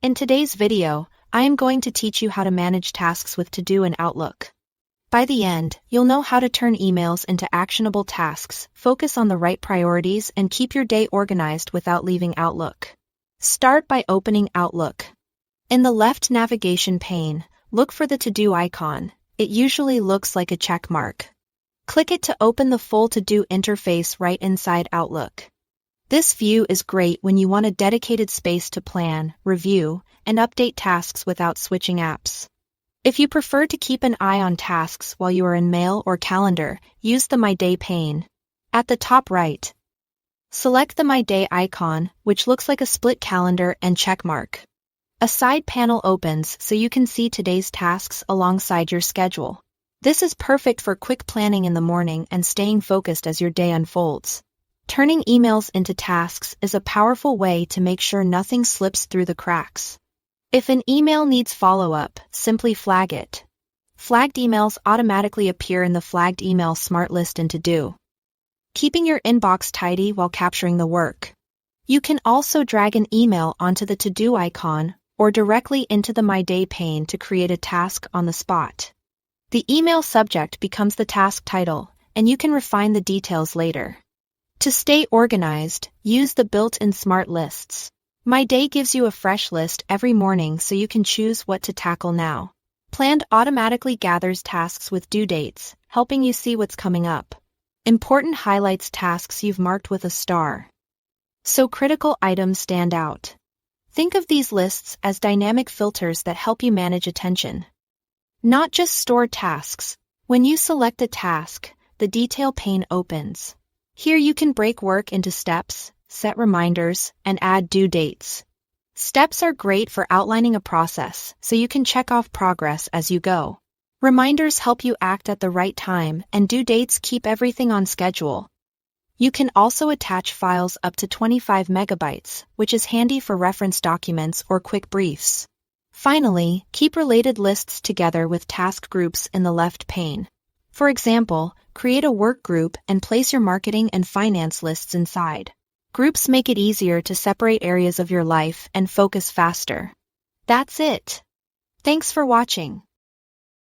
In today's video, I am going to teach you how to manage tasks with To-Do in Outlook. By the end, you'll know how to turn emails into actionable tasks, focus on the right priorities, and keep your day organized without leaving Outlook. Start by opening Outlook. In the left navigation pane, look for the To-Do icon. It usually looks like a check mark. Click it to open the full To-Do interface right inside Outlook. This view is great when you want a dedicated space to plan, review, and update tasks without switching apps. If you prefer to keep an eye on tasks while you are in Mail or Calendar, use the My Day pane. At the top right, select the My Day icon, which looks like a split calendar and checkmark. A side panel opens so you can see today's tasks alongside your schedule. This is perfect for quick planning in the morning and staying focused as your day unfolds. Turning emails into tasks is a powerful way to make sure nothing slips through the cracks. If an email needs follow-up, simply flag it. Flagged emails automatically appear in the Flagged Email Smart List in To-Do, keeping your inbox tidy while capturing the work. You can also drag an email onto the To-Do icon or directly into the My Day pane to create a task on the spot. The email subject becomes the task title, and you can refine the details later. To stay organized, use the built-in Smart Lists. My Day gives you a fresh list every morning so you can choose what to tackle now. Planned automatically gathers tasks with due dates, helping you see what's coming up. Important highlights tasks you've marked with a star, so critical items stand out. Think of these lists as dynamic filters that help you manage attention, not just stored tasks. When you select a task, the Detail pane opens. Here you can break work into steps, set reminders, and add due dates. Steps are great for outlining a process, so you can check off progress as you go. Reminders help you act at the right time, and due dates keep everything on schedule. You can also attach files up to 25 megabytes, which is handy for reference documents or quick briefs. Finally, keep related lists together with task groups in the left pane. For example, create a work group and place your marketing and finance lists inside. Groups make it easier to separate areas of your life and focus faster. That's it. Thanks for watching.